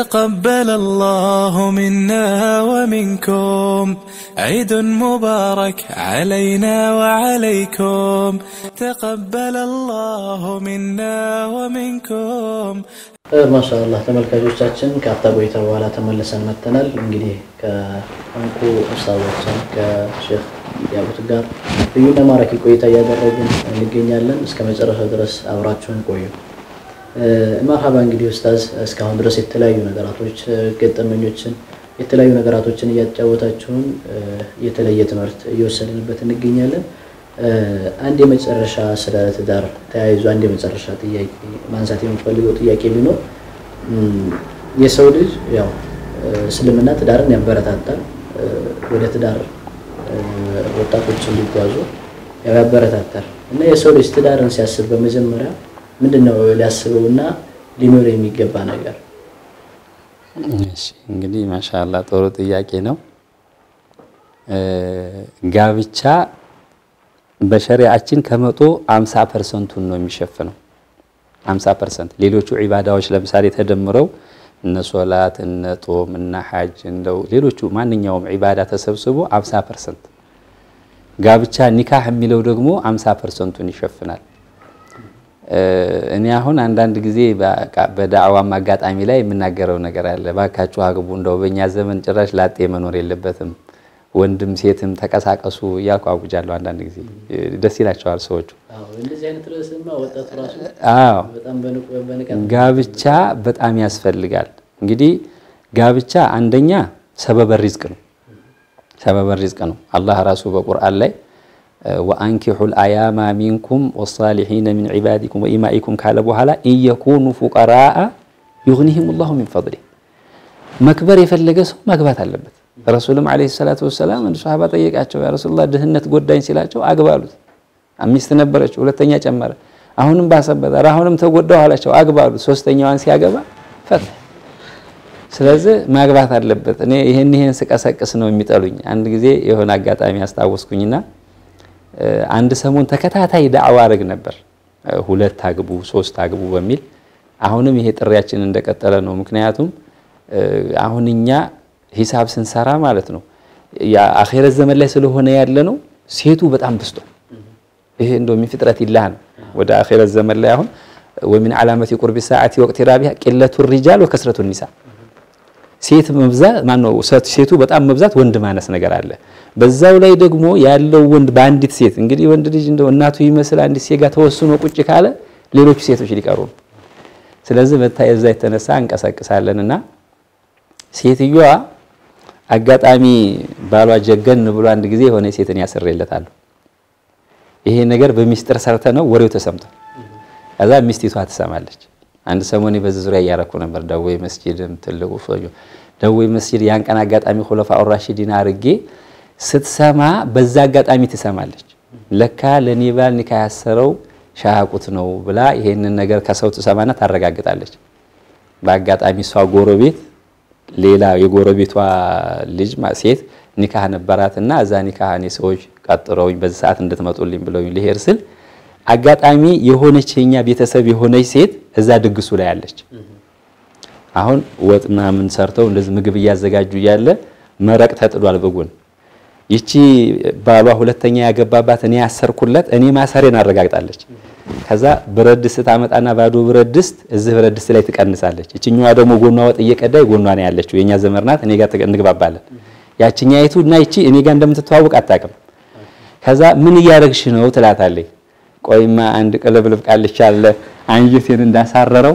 تقبل الله منا ومنكم عيد مبارك علينا وعليكم تقبل الله منا ومنكم ما شاء الله ተመልካቾቻችን ከአጣቆይታ በኋላ ተመልሰን መተናል እንግዲህ ከአንኩ ኡስታዞችን ከሼህ ያቡት ጋር ልዩና ማራኪ ቆይታ ያደረግን እንገኛለን እስከ መጨረሻው ድረስ አብራችሁን ቆዩ مرحبا እንግዲህ ኡስታዝ እስካሁን ድረስ የተለያዩ ነገራቶች ገጠመኞችን የተለያዩ ነገራቶችን ያጫወታችሁን የተለየ ትምህርት እየወሰድንበት እንገኛለን አንድ የመጨረሻ ስለ ትዳር ተያይዞ አንድ የመጨረሻ ጥያቄ ማንሳት የምፈልገው ጥያቄ ቢኖር የሰው ልጅ ያው እስልምና ትዳርን ያበረታታል ወደ ትዳር ወጣቶችን ሊጓዙ ያበረታታል እና የሰው ልጅ ትዳርን ሲያስብ በመጀመሪያ ምንድነው ሊያስበውና ሊኖር የሚገባ ነገር እሺ እንግዲህ ማሻአላ ጥሩ ጥያቄ ነው ጋብቻ በሸሪዓችን ከመቶ 50% ነው የሚሸፍነው 50% ሌሎቹ ዒባዳዎች ለምሳሌ ተደምረው እነ ሶላት እነ ጾም እና ሐጅ እንደው ሌሎቹ ማንኛውም ዒባዳ ተሰብስቦ 50% ጋብቻ ኒካህ የሚለው ደግሞ 50%ን ይሸፍናል እኔ አሁን አንዳንድ ጊዜ በዳዕዋ ማጋጣሚ ላይ የምናገረው ነገር አለ ባካችሁ አግቡ እንደው በእኛ ዘመን ጭራሽ ላጤ መኖር የለበትም ወንድም ሴትም ተቀሳቀሱ ያቋቁጃሉ አንዳንድ ጊዜ ደስ ይላቸዋል ሰዎች አዎ እንደዚህ አይነት ርዕስማ ወጣቱ ራሱ በጣም በንቀት ጋብቻ በጣም ያስፈልጋል እንግዲህ ጋብቻ አንደኛ ሰበበ ሪዝቅ ነው አላህ ራሱ በቁርአን ላይ وأنكحوا الأيام منكم والصالحين من عبادكم وإمائكم قال بحالا إن يكونوا فقراء يغنيهم الله من فضله مكبر يفلق سو مكبات አለበት رسولم عليه الصلاة والسلام እንደ ሷሃባ ጠየቃቸው ያ ረሱላህ ድህነት ጎዳኝ ሲላቸው አግባሉት አምስት ነበረች ሁለተኛ ጨመረ አሁንም ባሰበታ አሁንም ተጎዳው አላቸው አግባሉት ሶስተኛዋን ሲያገባ ፈታ ስለዚህ ማግባት አለበት እኔ ይሄን ስቀሰቅስ ነው የሚጠሉኝ አንድ ጊዜ የሆነ አጋጣሚ አስታወስኩኝና አንድ ሰሞን ተከታታይ ዳዕዋ አረግ ነበር ሁለት አግቡ ሶስት አግቡ በሚል አሁንም ይሄ ጥሪያችን እንደቀጠለ ነው ምክንያቱም አሁንኛ ሂሳብ ስንሰራ ማለት ነው ያ አኺረት ዘመን ላይ ስለሆነ ያለ ነው ሴቱ በጣም ብስጦ ይሄ እንደው ፍጥረት ይላህ ነው ወደ አኺረት ዘመን ላይ አሁን ወሚን ዓላመቲ ቁርቢ ሰዓቲ ወቅት ራቢያ ቂለቱ الرجال ወከስረቱ النساء ሴት መብዛት ማነው ሴቱ በጣም መብዛት ወንድ ማነስ ነገር አለ በዛው ላይ ደግሞ ያለው ወንድ በአንዲት ሴት እንግዲህ ወንድ ልጅ እንደው እናቱ ይመስል አንዲት ሴት ጋር ተወስኖ ቁጭ ካለ ሌሎች ሴቶች ሊቀሩ ስለዚህ በታየዛ የተነሳ እንቀሳቀሳለንና ሴትየዋ አጋጣሚ ባሏ ጀገን ብሎ አንድ ጊዜ ሆነ ሴትን ያሰረይለታል ይሄ ነገር በሚስጥር ሰርተ ነው ወሬው ተሰምቶ ከዛ ሚስቲቷ ተሰማለች አንድ ሰሞን በዚህ ዙሪያ ያያረኩ ነበር ዳውይ መስጂድም ትልቁ ፎጆ ዳውይ መስጂድ ያን ቀን አጋጣሚ ኹለፋኡ ራሺዲን አርጌ ስትሰማ በዛ አጋጣሚ ተሰማለች ለካ ለኒባል ኒካ ያሰረው ሻቁት ነው ብላ ይሄንን ነገር ከሰው ተሰማና ታረጋግጣለች በአጋጣሚ ሷ ጎረቤት ሌላ የጎረቤቷ ልጅ ሴት ኒካህ ነበራትና አዛ ኒካህኔ ሰዎች ቀጥረውኝ በዚህ ሰዓት እንድትመጡልኝ ብለው ሊሄድ ስል አጋጣሚ የሆነችኛ ቤተሰብ የሆነች ሴት እዛ ድግሱ ላይ አለች አሁን ወጥና ምን ሰርተው እንደዚህ ምግብ ያዘጋጁ ያለ መረቅ ተጥሏል በጎን ይቺ ባሏ ሁለተኛ ያገባባት እኔ ያሰርኩለት እኔ ማሰሬን አረጋግጣለች ከዛ ብረድስት ታመጣና ባዶ ብረድስት እዚህ ብረድስት ላይ ትቀንሳለች እቺኛዋ ደግሞ ጎኗ ወጥ እየቀዳይ ጎኗ ነው ያለችው የኛ ዘመርናት እኔ ጋር እንግባባለን ያቺኛይቱና ይቺ እኔ ጋር እንደምትተዋወቅ አታውቅም ከዛ ምን ያረግሽ ነው ትላታለች ቆይማ አንድ ቀለብልብ ቃልቻ አለ አንጀቴን እንዳሳረረው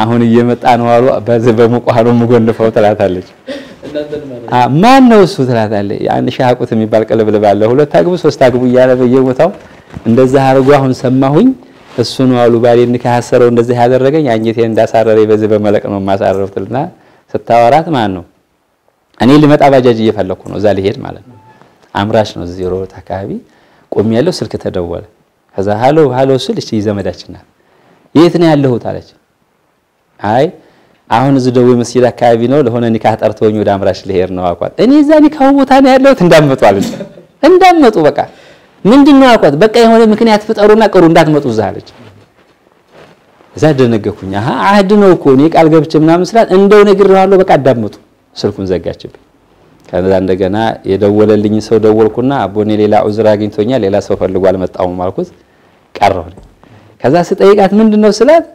አሁን እየመጣ ነው አሉ በዚህ በመቋሃሉ ምጎንፈው ትላታለች ማን ነው እሱ ትላታለች ያን ሻቁት የሚባል ቀለብልብ አለ ሁለት አግቡ ሶስት አግቡ ይያለ በየቦታው እንደዛ አርጎ አሁን ሰማሁኝ እሱ ነው አሉ ባሌን ካሰረው እንደዛ ያደረገኝ አንጀቴን እንዳሳረረኝ በዚህ በመለቅ ነው ማሳረፍትና ስታወራት ማን ነው እኔ ልመጣ ባጃጅ እየፈለኩ ነው እዛ ሊሄድ ማለት ነው አምራሽ ነው ዜሮ ተካባቢ ቆም ያለው ስልክ ተደወለ ከዛ ሃሎ ስል እሺ ዘመዳችን ናት የት ነው ያለሁት አለች አይ አሁን እዚህ ደውይ መስጊድ አካባቢ ነው ለሆነ ኒካህ ጠርተውኝ ወደ አምራሽ ልሄድ ነው አቋት እኔ እዛ ኒካው ቦታ ነው ያለሁት እንዳመጡ አለች እንዳመጡ በቃ ምንድነው አቋት በቃ የሆነ ምክንያት ፍጠሩና ቅሩ እንዳትመጡ እዛ አለች እዛ ደነገኩኝ አሃ አህድ ነው እኮ እኔ ቃል ገብቼ ምናምን ስላት እንደው ነግሬዋለሁ በቃ አዳምጡ ስልኩን ዘጋችብኝ ከዛ እንደገና የደወለልኝ ሰው ደወልኩና አቦኔ ሌላ ዑዝራ አግኝቶኛል ሌላ ሰው ፈልጎ አልመጣውም አልኩት ቀረሁ ከዛ ስጠይቃት ምንድነው ስላት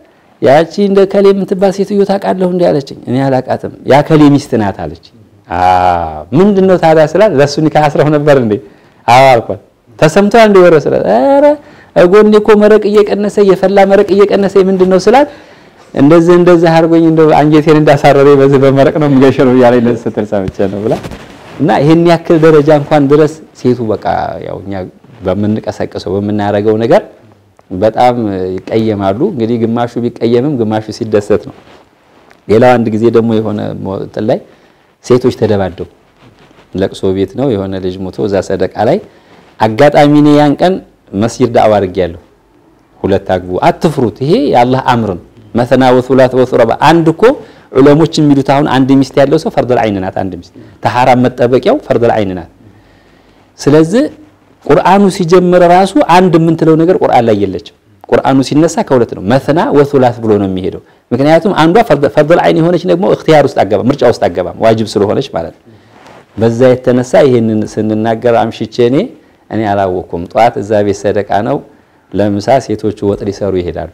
ያቺ እንደ ከሌ ምትባል ሴትዮ ታቃለሁ እንዴ አለችኝ እኔ አላቃተም ያ ከሌ ሚስት ናት አለች ምንድነው ታዲያ ስላት ለሱ ኒካ አስረው ነበር እንዴ አልኳት ተሰምቷል እንዴ ወረ ስላት አረ እጎኔ እኮ መረቅ እየቀነሰ የፈላ መረቅ እየቀነሰ ምንድነው ስላት እንደዚህ አርጎኝ እንደው አንጀቴን እንዳሳረረ በዚህ በመረቅ ነው ምገሸረው ያለኝ ለስተል ሰምቼ ነው ብላ እና ይሄን ያክል ደረጃ እንኳን ድረስ ሴቱ በቃ ያው እኛ በመንቀሳቀሰው በመናረገው ነገር በጣም ይቀየማሉ እንግዲህ ግማሹ ቢቀየምም ግማሹ ሲደሰት ነው ሌላው አንድ ጊዜ ደግሞ የሆነ ሞት ላይ ሴቶች ተደባደቡ ለቅሶ ቤት ነው የሆነ ልጅ ሞቶ እዛ ሰደቃ ላይ አጋጣሚ ነው ያን ቀን መስጊድ ዳዕዋ አድርጌያለሁ ሁለት አግቡ አትፍሩት ይሄ የአላህ አምር ነው مثنا وثلاث وثربا አንድኮ ዑለሞች የሚሉት አሁን አንድ ሚስት ያለው ሰው ፈርድ العين ናት አንድ ሚስት ተሐራም መጠበቂያው ፈርድ العين ናት ስለዚህ ቁርአኑ ሲጀምር ራሱ አንድ ምንትለው ነገር ቁርአን ላይ የለችም ቁርአኑ ሲነሳ ከሁለት ነው مثنا وثلاث ብሎ ነው የሚሄደው ምክንያቱም አንዷ ፈርድ العين የሆነች ደግሞ اختيار ውስጥ አገባ ምርጫ ውስጥ አገባ ዋጅብ ስለሆነች ማለት ነው በዛ የተነሳ ይሄንን ስንናገር አምሽቼ እኔ አላወኩም ጧት እዛ ቤት ሰደቃ ነው ለምሳ ሴቶቹ ወጥ ሊሰሩ ይሄዳሉ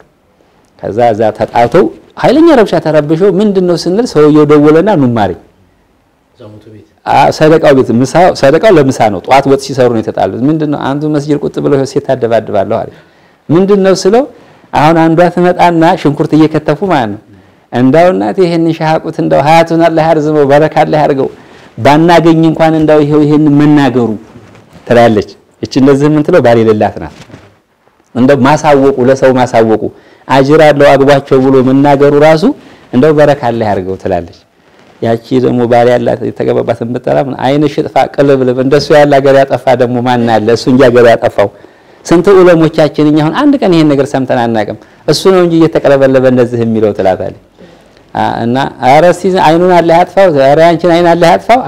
ከዛ ዛ ተጣልተው ኃይለኛ ረብሻ ተረብሸው ምንድነው ስንል ሰውየው ደወለና ኑማሪ ዘሙቱ ቤት ሰደቃው ቤት ሰደቃው ለምሳ ነው ጧት ወጥ ሲሰሩ ነው የተጣሉት ምንድነው አንዱ መስጊድ ቁጥ ብለው ሴት ታደባድባለሁ አለ ምንድነው ስለው አሁን አንዷ ተመጣና ሽንኩርት እየከተፉ ማለት ነው እንዳው እናት ይሄን ሻሃቁት እንዳው ሀያቱን አላህ ያርዝመው በረካ አላህ ያርገው ባናገኝ እንኳን እንዳው ይሄን መናገሩ ትላለች እቺ እንደዚህ ምን ትለው ባል የሌላት ናት እንደው ማሳወቁ ለሰው ማሳወቁ አጅር አለው አግባቸው ብሎ መናገሩ ራሱ እንደው በረካ አላህ ያርገው ትላለች ያቺ ደግሞ ባል ያላት የተገባባትን በጠራም አይነ ሽጥፋ ቀለብለብ እንደሱ ያለ ሀገር ያጠፋ ደግሞ ማን አለ እሱ እንጂ ሀገር ያጠፋው ስንት ዑለሞቻችን እኛ አሁን አንድ ቀን ይሄን ነገር ሰምተን አናቀም እሱ ነው እንጂ እየተቀለበለበ እንደዚህ የሚለው ትላታለች እና አረሲ አይኑን አላህ ያጥፋው አራንቺን አይን አላህ ያጥፋው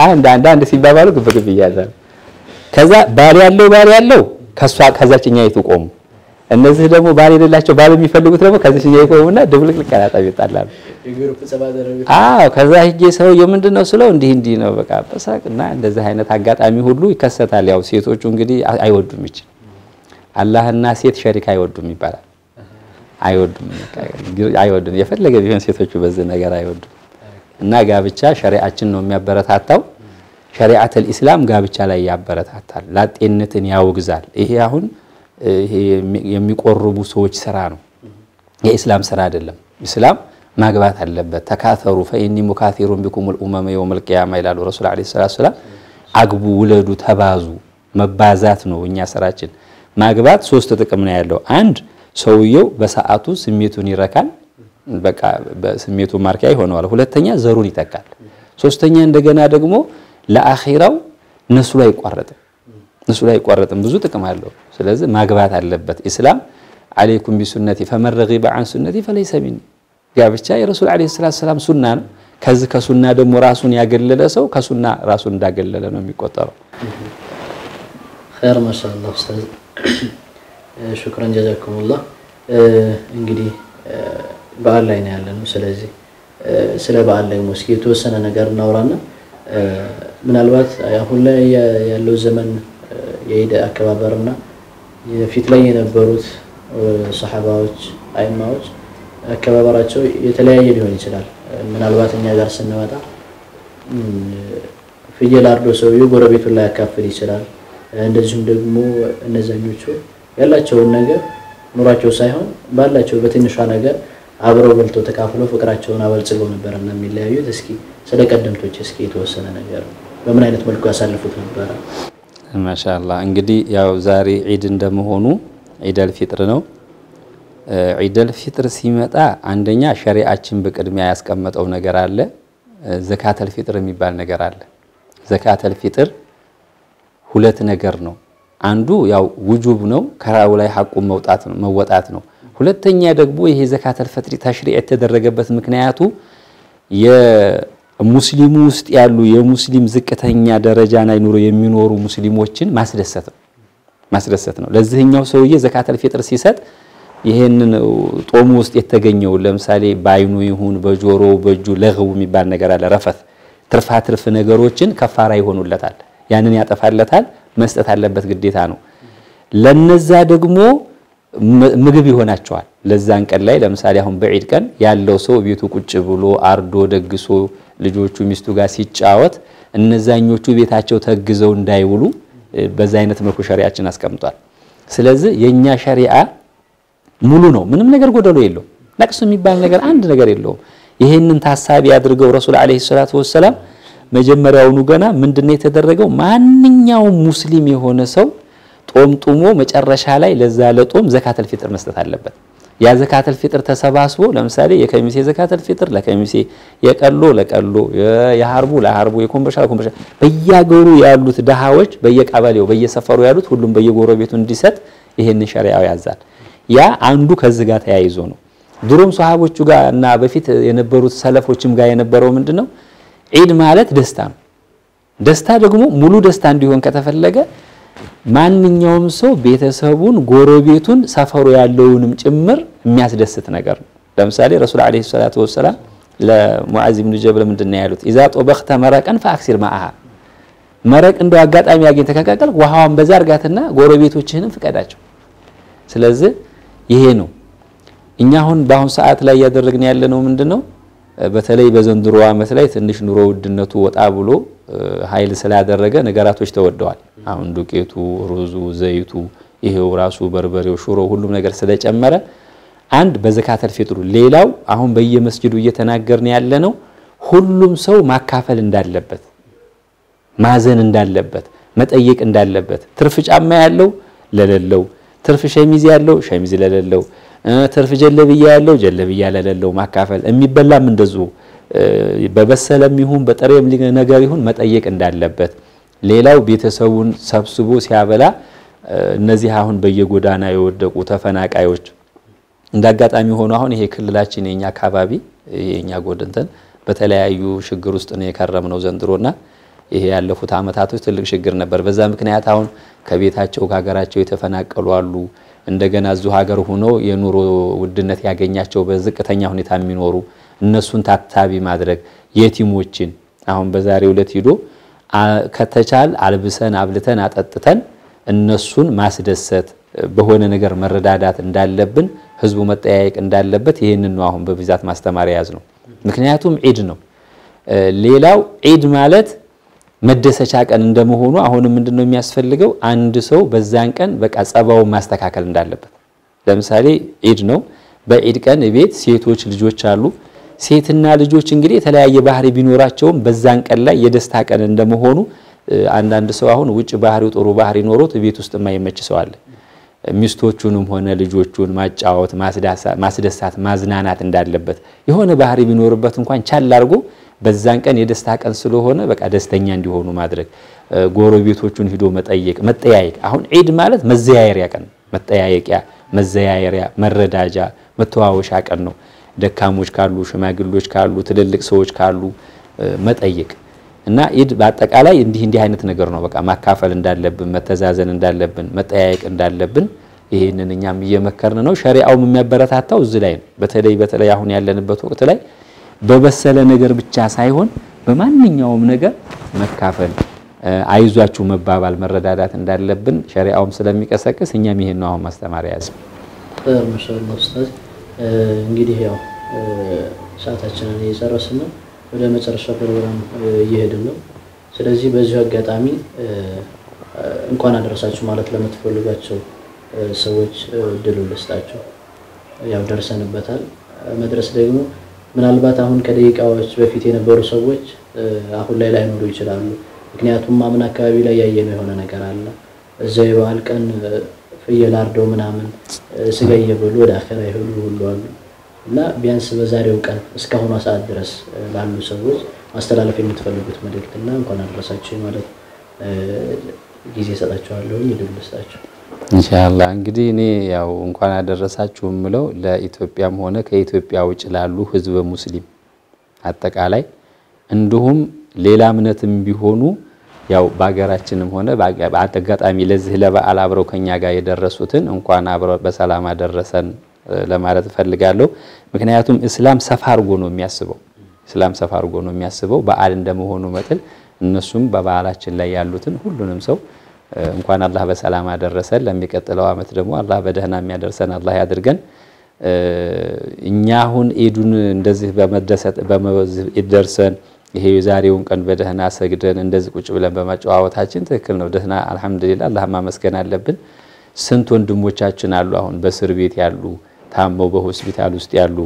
አንድ ሲባባሉ ግብግብ ይያዛል ከዛ ባል ያለው ከሷ ከዛችኛይቱ ቆሙ እነዚህ ደግሞ ባል የሌላቸው ባል የሚፈልጉት ደግሞ ከዚህኛው ይቆሙና ድብልቅልቅ ያላጣ ይጣላሉ የግሩፕ ጸባደረው ከዛ ሂጄ ሰውየው ምንድነው ስለው እንዲህ ነው በቃ በሳቅና እንደዚህ አይነት አጋጣሚ ሁሉ ይከሰታል ያው ሴቶቹ እንግዲህ አይወዱም እቺ አላህና ሴት ሸሪክ አይወዱም ይባላል አይወዱም የፈለገ ቢሆን ሴቶቹ በዚህ ነገር አይወዱም እና ጋብቻ ሸሪዓችን ነው የሚያበረታታው ሸሪዓተል ኢስላም ጋብቻ ላይ ያበረታታል ላጤነትን ያወግዛል ይሄ አሁን ይሄ የሚቆርቡ ሰዎች ስራ ነው የኢስላም ስራ አይደለም ኢስላም ማግባት አለበት ተካተሩ ፈኢኒ ሙካቲሩን ቢኩም الامم يوم القيامه ይላሉ ረሱል አለይሂ ሰላም አግቡ ውለዱ ተባዙ መባዛት ነው እኛ ስራችን ማግባት ሶስት ጥቅም ነው ያለው አንድ ሰውየው በሰዓቱ ስሜቱን ይረካል በቃ በስሜቱ ማርኪያ ይሆነዋል ሁለተኛ ዘሩን ይተካል ሶስተኛ እንደገና ደግሞ ለአኺራው ነሱ ላይ ይቋረጥም ብዙ ጥቅም አለው ስለዚህ ማግባት አለበት ኢስላም አለይኩም ቢሱነቲ فمن رغب عن سنتي فليس مني ጋብቻ የረሱል አለይሂ ሰላም ሱና ነው ከዚህ ከሱና ደግሞ ራሱን ያገለለ ሰው ከሱና ራሱን እንዳገለለ ነው የሚቆጠረው خير ما شاء الله استاذ شكرا جزاكم الله እንግዲህ በዓል ላይ ነው ያለነው ስለዚህ ስለ በዓል ላይ መስኪ የተወሰነ ነገር እናውራና ምናልባት አሁን ላይ ያለው ዘመን የኢድ አከባበርና የፊት ላይ የነበሩት ሱሐባዎች አይማዎች አከባበራቸው የተለያየ ሊሆን ይችላል ምናልባት እኛ ጋር ስንመጣ ፍየል አርዶ ሰውየው ጎረቤቱን ላይ ያካፍል ይችላል እንደዚሁም ደግሞ እነዛኞቹ ያላቸውን ነገር ኑራቸው ሳይሆን ባላቸው በትንሿ ነገር አብረው በልተው ተካፍለው ፍቅራቸውን አበልጽገው ነበርና የሚለያዩት እስኪ ስለቀደምቶች እስኪ የተወሰነ ነገር በምን አይነት መልኩ ያሳልፉት ነበር ማሻአላህ እንግዲህ ያው ዛሬ ዒድ እንደመሆኑ ዒደል ፊጥር ነው ዒደል ፊጥር ሲመጣ አንደኛ ሸሪዓችን በቅድሚያ ያስቀመጠው ነገር አለ ዘካተል ፊጥር የሚባል ነገር አለ ዘካተል ፊጥር ሁለት ነገር ነው አንዱ ያው ውጁብ ነው ከራው ላይ ሐቁ መወጣት ነው ሁለተኛ ደግሞ ይሄ ዘካተል ፊጥር ተሽሪዕ የተደረገበት ምክንያቱ የሙስሊሙ ውስጥ ያሉ የሙስሊም ዝቅተኛ ደረጃ ላይ ኑሮ የሚኖሩ ሙስሊሞችን ማስደሰት ነው ለዚህኛው ሰውዬ ዘካተል ፊጥር ሲሰጥ ይሄንን ጦሙ ውስጥ የተገኘው ለምሳሌ ባይኑ ይሁን በጆሮ በእጁ ለغው የሚባል ነገር አለ ረፈት ትርፍ ነገሮችን ከፋራ ይሆኑለታል ያንን ያጠፋለታል መስጠት አለበት ግዴታ ነው ለነዛ ደግሞ ምግብ ይሆናቸዋል ለዛን ቀን ላይ ለምሳሌ አሁን በዒድ ቀን ያለው ሰው ቤቱ ቁጭ ብሎ አርዶ ደግሶ ልጆቹ ሚስቱ ጋር ሲጫወት እነዛኞቹ ቤታቸው ተግዘው እንዳይውሉ በዛ አይነት መልኩ ሸሪዓችን አስቀምጧል ስለዚህ የኛ ሸሪዓ ሙሉ ነው ምንም ነገር ጎደሎ የለው ነቅስ የሚባል ነገር አንድ ነገር የለው ይሄንን ታሳቢ ያድርገው ረሱል አለይሂ ሰላቱ ወሰለም መጀመሪያውኑ ገና ምንድነው የተደረገው ማንኛውም ሙስሊም የሆነ ሰው ጦምጡሞ መጨረሻ ላይ ለዛ ለጦም ዘካተል ፊጥር መስጠት አለበት ያ ዘካተል ፊጥር ተሰባስቦ ለምሳሌ የከሚሴ ዘካተል ፊጥር ለከሚሴ የቀሎ ለቀሎ የሐርቡ ለሐርቡ የኮምቦሻ ለኮምቦሻ በየአገሩ ያሉት ደሃዎች በየቀበሌው በየሰፈሩ ያሉት ሁሉም በየጎረቤቱ እንዲሰጥ ይሄን ሸሪዓው ያዛል ያ አንዱ ከዚህ ጋር ተያይዞ ነው ድሮም ሷሃቦቹ ጋር እና በፊት የነበሩት ሰለፎችም ጋር የነበረው ምንድነው ዒድ ማለት ደስታ ነው ደስታ ደግሞ ሙሉ ደስታ እንዲሆን ከተፈለገ ማንኛውም ሰው ቤተሰቡን ጎረቤቱን ሰፈሩ ያለውንም ጭምር የሚያስደስት ነገር ነው ለምሳሌ ረሱል አለይሂ ሰላቱ ወሰለም ለሙዓዝ ኢብኑ ጀበል ምንድነው ያሉት ኢዛ ጦበኽተ መረቀን ፈአክሲር ማአሃ መረቅ እንደው አጋጣሚ ያገኝ ተከካከል ውሃውን በዛ አርጋትና ጎረቤቶችህንም ፍቀዳቸው ስለዚህ ይሄ ነው እኛ አሁን በአሁን ሰዓት ላይ ያደረግን ያለነው ምንድነው በተለይ በዘንድሮ አመት ላይ ትንሽ ኑሮ ውድነቱ ወጣ ብሎ ኃይል ስላደረገ ነገራቶች ተወደዋል አሁን ዱቄቱ ሩዙ ዘይቱ ይሄው ራሱ በርበሬው ሽሮ ሁሉም ነገር ስለጨመረ አንድ በዘካተል ፊጥሩ ሌላው አሁን በየመስጂዱ እየተናገርን ያለነው ሁሉም ሰው ማካፈል እንዳለበት ማዘን እንዳለበት መጠየቅ እንዳለበት ትርፍ ጫማ ያለው ለለለው ትርፍ ሸሚዝ ያለው ሸሚዝ ለለለው ትርፍ ጀለብያ ያለው ጀለብያ ለለለው ማካፈል የሚበላም እንደዚሁ በበሰለም ይሁን በጥሬም ነገር ይሁን መጠየቅ እንዳለበት ሌላው ቤተሰቡን ሰብስቦ ሲያበላ እነዚህ አሁን በየጎዳና የወደቁ ተፈናቃዮች እንዳጋጣሚ ሆኖ አሁን ይሄ ክልላችን የኛ አካባቢ የኛ ጎድንተን በተለያዩ ችግር ውስጥ ነው የከረምነው ዘንድሮና ይሄ ያለፉት አመታቶች ትልቅ ችግር ነበር በዛ ምክንያት አሁን ከቤታቸው ከሀገራቸው የተፈናቀሉ አሉ እንደገና እዙ ሀገር ሆኖ የኑሮ ውድነት ያገኛቸው በዝቅተኛ ሁኔታ የሚኖሩ እነሱን ታታቢ ማድረግ የቲሞችን አሁን በዛሬው ዕለት ሄዶ ከተቻል አልብሰን አብልተን አጠጥተን እነሱን ማስደሰት በሆነ ነገር መረዳዳት እንዳለብን ህዝቡ መጠያየቅ እንዳለበት ይሄንን ነው አሁን በብዛት ማስተማር ያዝ ነው ምክንያቱም ዒድ ነው ሌላው ዒድ ማለት መደሰቻ ቀን እንደመሆኑ አሁን ምንድነው የሚያስፈልገው አንድ ሰው በዛን ቀን በቃ ጸባው ማስተካከል እንዳለበት ለምሳሌ ዒድ ነው በዒድ ቀን ቤት ሴቶች ልጆች አሉ ሴትና ልጆች እንግዲህ የተለያየ ባህሪ ቢኖራቸውም በዛን ቀን ላይ የደስታ ቀን እንደመሆኑ አንዳንድ ሰው አሁን ውጭ ባህሪው ጥሩ ባህሪ ኖሮት ቤት ውስጥ የማይመች ሰው አለ ሚስቶቹንም ሆነ ልጆቹን ማጫወት ማስደሳት ማዝናናት እንዳለበት የሆነ ባህሪ ቢኖርበት እንኳን ቻል አድርጎ በዛን ቀን የደስታ ቀን ስለሆነ በቃ ደስተኛ እንዲሆኑ ማድረግ ጎረቤቶቹን ሂዶ መጠያየቅ አሁን ዒድ ማለት መዘያየሪያ ቀን መጠያየቂያ መዘያየሪያ መረዳጃ መተዋወሻ ቀን ነው ደካሞች ካሉ ሽማግሌዎች ካሉ ትልልቅ ሰዎች ካሉ መጠየቅ እና ዒድ በአጠቃላይ እንዲህ አይነት ነገር ነው በቃ ማካፈል እንዳለብን መተዛዘን እንዳለብን መጠያየቅ እንዳለብን ይሄንን እኛም እየመከርን ነው ሸሪዓው የሚያበረታታው እዚህ ላይ ነው በተለይ አሁን ያለንበት ወቅት ላይ በበሰለ ነገር ብቻ ሳይሆን በማንኛውም ነገር መካፈል አይዟችሁ መባባል መረዳዳት እንዳለብን ሸሪዓውም ስለሚቀሰቅስ እኛም ይሄን ነው አሁን ማስተማሪያ ያዝ ማሻአላህ ኡስታዝ እንግዲህ ያው ሰዓታችንን እየጨረስን ነው ወደ መጨረሻ ፕሮግራም እየሄድን ነው ስለዚህ በዚህ አጋጣሚ እንኳን አደረሳችሁ ማለት ለምትፈልጓቸው ሰዎች ድሉ ልስጣችሁ ያው ደርሰንበታል መድረስ ደግሞ ምናልባት አሁን ከደቂቃዎች በፊት የነበሩ ሰዎች አሁን ላይ ላይኖሩ ይችላሉ ምክንያቱም ማምና አካባቢ ላይ ያየነው የሆነ ነገር አለ እዛው የበዓል ቀን ፍየል አርደው ምናምን ስጋ እየበሉ ወደ አኺራ ይሄዱ ሁሉ አሉ እና ቢያንስ በዛሬው ቀን እስካሁን ሰዓት ድረስ ላሉ ሰዎች ማስተላለፍ የምትፈልጉት መልእክትና እንኳን አደረሳችሁ ማለት ጊዜ ሰጣችኋለሁ ይደልስታችሁ ኢንሻአላህ እንግዲህ እኔ ያው እንኳን አደረሳችሁ ምለው ለኢትዮጵያም ሆነ ከኢትዮጵያ ውጭ ላሉ ህዝብ ሙስሊም አጠቃላይ እንዲሁም ሌላ እምነትም ቢሆኑ ያው ባገራችንም ሆነ በአጠቃጣሚ ለዚህ ለበዓል አብረው ከኛ ጋር የደረሱትን እንኳን አብረው በሰላም አደረሰን ለማለት ፈልጋለሁ ምክንያቱም እስላም ሰፋ አርጎ ነው የሚያስበው በዓል እንደመሆኑ መጥል እነሱም በበዓላችን ላይ ያሉትን ሁሉንም ሰው እንኳን አላህ በሰላም አደረሰን ለሚቀጥለው አመት ደግሞ አላህ በደህና የሚያደርሰን አላህ ያድርገን እኛ አሁን ኢዱን እንደዚህ በመደሰት ይደርሰን ይሄ ዛሬውን ቀን በደህና ሰግደን እንደዚህ ቁጭ ብለን በመጫወታችን ትክክል ነው ደህና አልহামዱሊላህ አላህ ማመስገን አለብን ስንት ወንድሞቻችን አሉ አሁን በእስር ቤት ያሉ ታመው በሆስፒታል ውስጥ ያሉ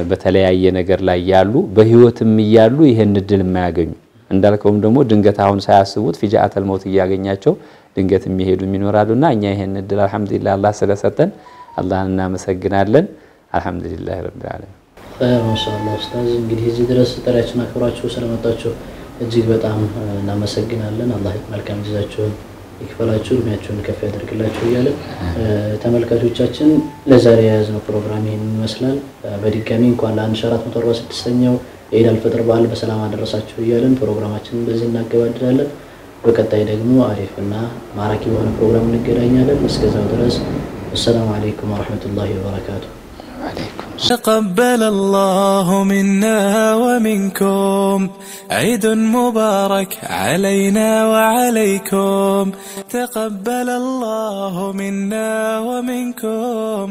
በተለያየ ነገር ላይ ያሉ በህይወትም ይያሉ ይሄን እድል የማያገኙ እንዳልከውም ደግሞ ድንገት አሁን ሳያስቡት ፍጃአተል ሞት ያገኛቸው ድንገት የሚሄዱ ይኖራሉና እኛ ይሄን እድል አልহামዱሊላህ አላህ ስለሰጠን አላህን እናመሰግናለን አልহামዱሊላህ ረብል ዓለሚን ማሻአላህ ኡስታዝ እንግዲህ እዚህ ድረስ ጥሪያችሁን አክብራችሁ ስለመጣችሁ እጅግ በጣም እናመሰግናለን አላህ መልካም ጊዜያችሁን ይክፈላችሁ እድሜያችሁን ከፍ ያድርግላችሁ እያለ ተመልካቾቻችን ለዛሬ ያዝነው ፕሮግራም ይሄን ይመስላል በድጋሚ እንኳን ለ1446ኛው የኢድ አልፈጥር በዓል በሰላም አደረሳችሁ እያለን ፕሮግራማችንን በዚህ እናገባድዳለን በቀጣይ ደግሞ አሪፍና ማራኪ የሆነ ፕሮግራም እንገናኛለን እስከዛው ድረስ السلام عليكم ورحمة الله وبركاته عليكم تقبل الله منا ومنكم عيد مبارك علينا وعليكم تقبل الله منا ومنكم